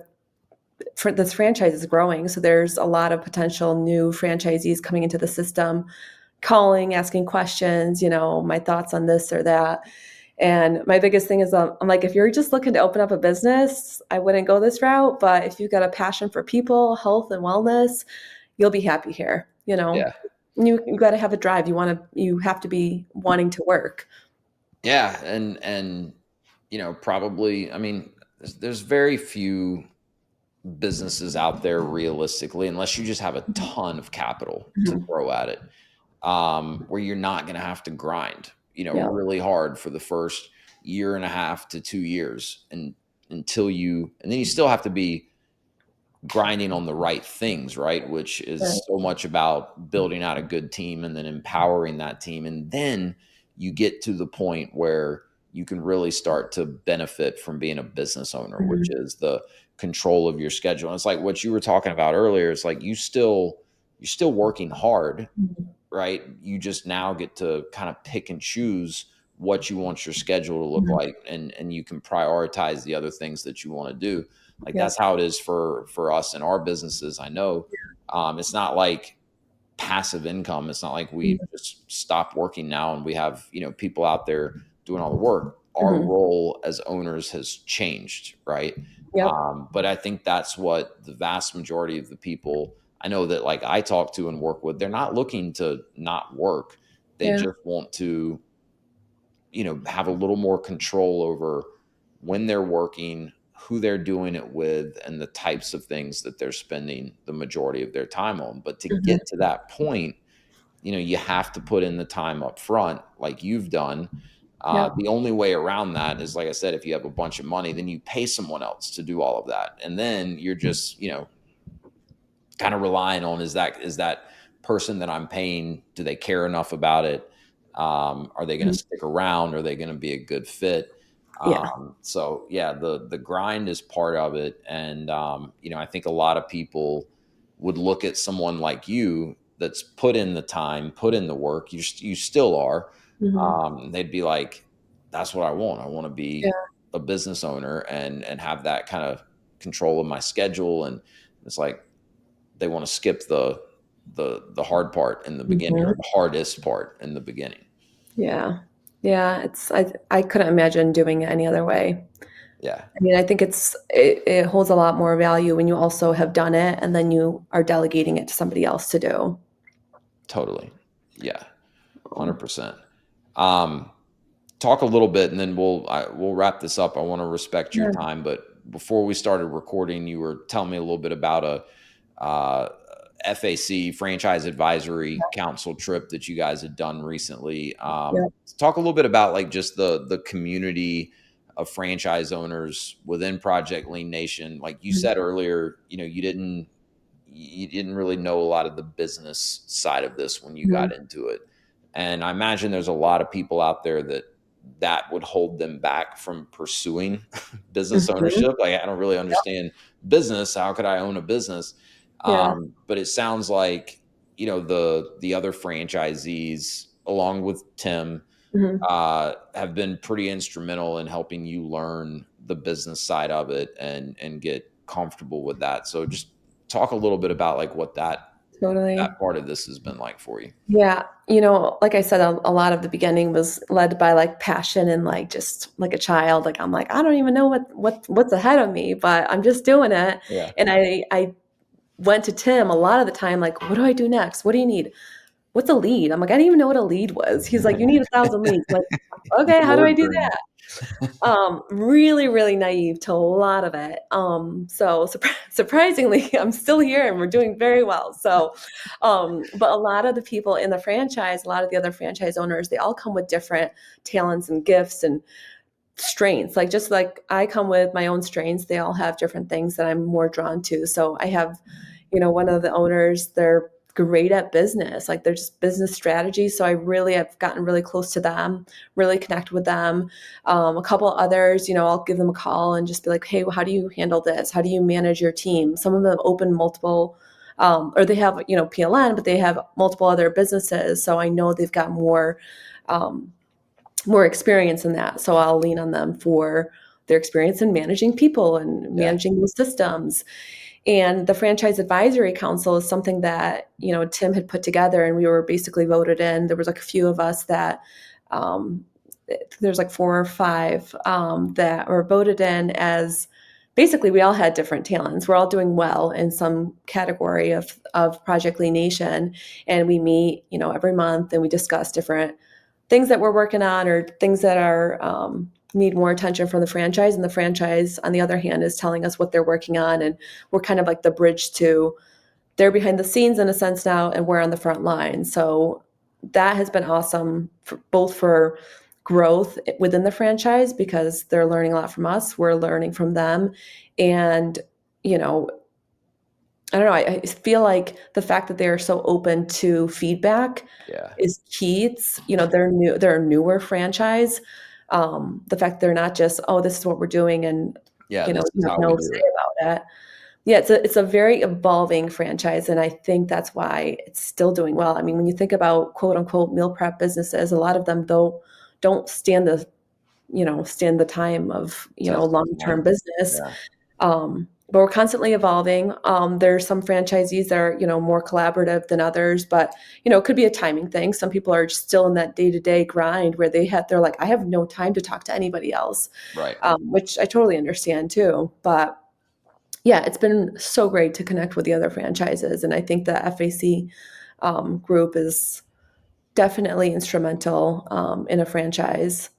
for this franchise is growing. So there's a lot of potential new franchisees coming into the system, calling, asking questions, you know, my thoughts on this or that. And my biggest thing is I'm like, if you're just looking to open up a business, I wouldn't go this route. But if you've got a passion for people, health, and wellness, you'll be happy here. You know, Yeah. you got to have a drive. You have to be wanting to work. Yeah, and probably, I mean, there's very few businesses out there realistically, unless you just have a ton of capital to Mhm. throw at it, where you're not going to have to grind, Yeah. really hard for the first year and a half to 2 years, and and then you still have to be grinding on the right things, right? Which Right. is so much about building out a good team and then empowering that team. And then you get to the point where you can really start to benefit from being a business owner, which Mhm. is the control of your schedule. And it's like what you were talking about earlier. It's like you're still working hard, Mhm. right? You just now get to kind of pick and choose what you want your schedule to look Mhm. like, and you can prioritize the other things that you want to do. Like, that's Yep. how it is for us in our businesses. I know it's not like passive income. It's not like we Mhm. just stop working now and we have people out there doing all the work. Our Mhm. role as owners has changed, right? Yep. But I think that's what the vast majority of the people I know that, like, I talk to and work with, they're not looking to not work. They Yeah. just want to have a little more control over when they're working, who they're doing it with, and the types of things that they're spending the majority of their time on. But to Mhm. get to that point, you have to put in the time up front, like you've done. Yep. The only way around that is, like I said, if you have a bunch of money, then you pay someone else to do all of that. And then you're just, kind of relying on, is that person that I'm paying, do they care enough about it? Are they going to Mhm. stick around? Are they going to be a good fit? Yeah. So yeah, the grind is part of it, and I think a lot of people would look at someone like you that's put in the time, put in the work. You still are. Mhm. They'd be like, "That's what I want. I want to Yeah. be a business owner and have that kind of control of my schedule." And it's like, they want to skip the hard part in the beginning, or Mhm. the hardest part in the beginning. Yeah. Yeah. I couldn't imagine doing it any other way. Yeah, I mean, I think it holds a lot more value when you also have done it and then you are delegating it to somebody else to do. totally. Yeah, 100%. Um, Talk a little bit, and then we'll wrap this up. I want to respect your Yeah, time, but before we started recording, you were telling me a little bit about a FAC, Franchise Advisory Council trip that you guys had done recently. yeah, Talk a little bit about like just the community of franchise owners within Project Lean Nation. Like you mhm, said earlier, you didn't really know a lot of the business side of this when you got mhm, into it. And I imagine there's a lot of people out there that would hold them back from pursuing business mhm. ownership. Like, I don't really understand business. How could I own a business? Yeah. But it sounds like, the other franchisees, along with Tim, Mhm. have been pretty instrumental in helping you learn the business side of it and get comfortable with that. So just talk a little bit about like what that Totally. part of this has been like for you. Yeah, like I said, a lot of the beginning was led by like passion and like just like a child. Like I'm like, I don't even know what's ahead of me, but I'm just doing it. Yeah. And I went to Tim a lot of the time, like, what do I do next? What do you need? What's a lead? I'm like, I didn't even know what a lead was. He's like, you need 1,000 leads. I'm like, okay, how do I Word do burn. that? Really, really naive to a lot of it. So surprisingly, I'm still here and we're doing very well. So, but a lot of the people in the franchise, a lot of the other franchise owners, they all come with different talents and gifts and strengths. Like just like I come with my own strengths, they all have different things that I'm more drawn to. So I have, one of the owners, they're great at business. Like they're just business strategy. So I really have gotten really close to them, really connect with them. A couple others, I'll give them a call and just be like, hey, well, how do you handle this? How do you manage your team? Some of them open multiple or they have, PLN, but they have multiple other businesses. So I know they've got um, more experience in that. So I'll lean on them for their experience in managing people and Yeah. managing those systems. And the Franchise Advisory Council is something that, Tim had put together and we were basically voted in. There was like a few of us that um, there's like 4 or 5 that were voted in as basically we all had different talents. We're all doing well in some category of Project Lean Nation. And we meet, every month and we discuss different things that we're working on or things that are need more attention from the franchise. And the franchise, on the other hand, is telling us what they're working on. And we're kind of like the bridge to they're behind the scenes in a sense now, and we're on the front line. So that has been awesome, both for growth within the franchise because they're learning a lot from us, we're learning from them, and you know, I don't know. I feel like the fact that they are so open to feedback Yeah. is key. It's, they're a newer franchise. The fact they're not just, oh, this is what we're doing, and Yeah. This you is have how we no do say it. about it. Yeah, it's a very evolving franchise, and I think that's why it's still doing well. I mean, when you think about quote unquote meal prep businesses, a lot of them don't stand the time of Test of long term time. business. Yeah. But we're constantly evolving. There's some franchisees that are more collaborative than others, but it could be a timing thing. Some people are still in that day to day grind where they're like, I have no time to talk to anybody else, Right. which I totally understand too. But yeah, it's been so great to connect with the other franchises. And I think the FAC group is definitely instrumental in a franchise.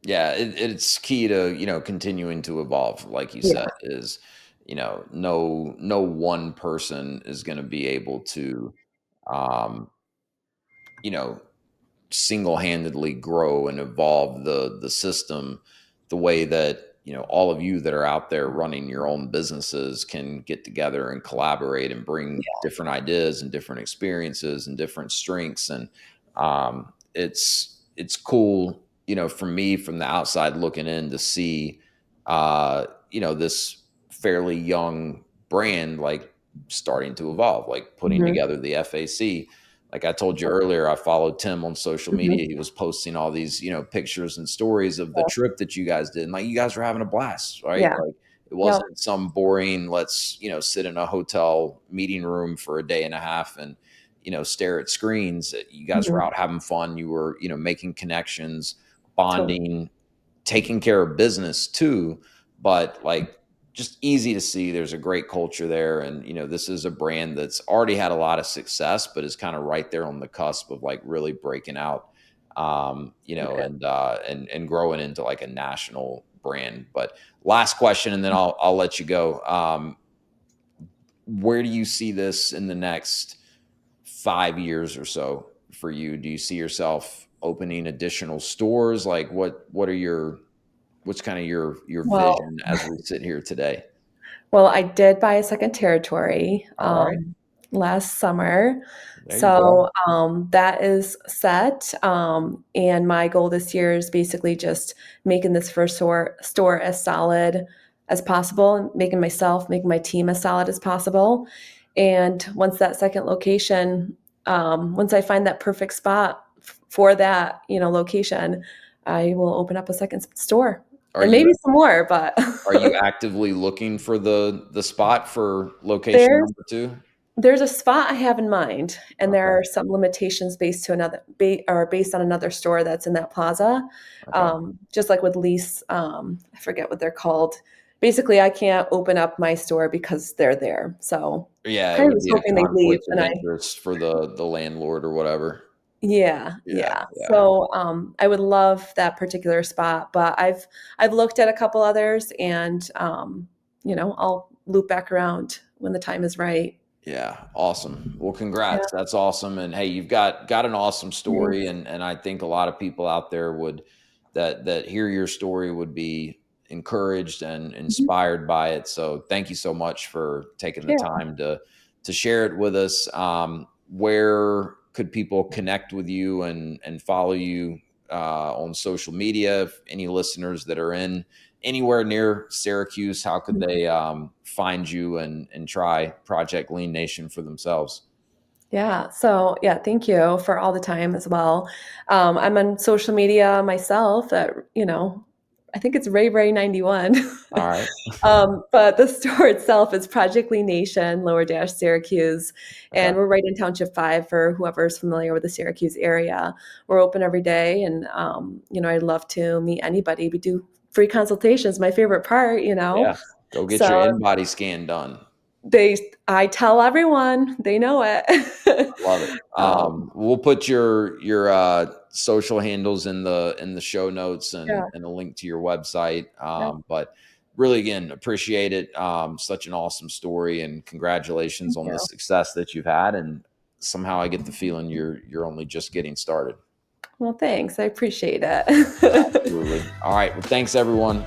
Yeah. It's key to, continuing to evolve, like you Yeah. said, is, no one person is going to be able to, um, you know, single-handedly grow and evolve the system the way that all of you that are out there running your own businesses can get together and collaborate and bring different ideas and different experiences and different strengths. And it's cool, for me from the outside looking in to see this fairly young brand like starting to evolve, like putting Mhm. together the FAC. Like I told you earlier, I followed Tim on social Mhm. media. He was posting all these, pictures and stories of the trip that you guys did. And like you guys were having a blast, right? Yeah. Like it Yep. wasn't some boring, let's, sit in a hotel meeting room for a day and a half and, stare at screens. You guys were Mhm. out having fun. You were, making connections, Totally. bonding, taking care of business too, but like just easy to see there's a great culture there. And, you know, this is a brand that's already had a lot of success, but is kind of right there on the cusp of like really breaking out, you know, and growing into like a national brand. But last question, and then I'll let you go. Where do you see this in the next 5 years or so for you? Do you see yourself opening additional stores? Like what's kind of your Well, vision as we sit here today? well, I did buy a second territory All right. last summer. There you go. So that is set. And my goal this year is basically just making this first store as solid as possible, making myself, making my team as solid as possible. And once that second location, once I find that perfect spot for that, location, I will open up a second store Are and you maybe some more, but are you actively looking for the spot for location there's number two? There's a spot I have in mind, and there Okay. are some limitations based on another store that's in that plaza. Okay. Just like with lease, I forget what they're called. Basically, I can't open up my store because they're there. So Yeah, it kind of would was be a hoping they leave, conflict of and interest for the landlord or whatever. yeah, Yeah, yeah. yeah. So I would love that particular spot, but I've looked at a couple others, and I'll loop back around when the time is right. Yeah, awesome. Well, Yeah, congrats. That's awesome. And hey, you've got an awesome story, thanks. and I think a lot of people out there would that hear your story would be encouraged and Mhm. inspired by it. So thank you so much for taking the Yeah. time to share it with us. Where could people connect with you and follow you on social media? If any listeners that are in anywhere near Syracuse, how could they find you and try Project Lean Nation for themselves? Yeah. So, yeah, thank you for all the time as well. I'm on social media myself I think it's Ray 91. All right. But the store itself is Project Lee Nation, lower dash Syracuse. Okay. And we're right in Township 5 for whoever's familiar with the Syracuse area. We're open every day. And, I'd love to meet anybody. We do free consultations, my favorite part. Yeah. Go get your So in-body scan done. I tell everyone, they know it. Love it. um, We'll put your social handles in the show notes yeah. and a link to your website. Yeah. But really, again, appreciate it. Such an awesome story, and congratulations Thank on you. the success that you've had. And somehow I get the feeling you're only just getting started. Well, thanks. I appreciate it. Absolutely. All right. Well, thanks everyone.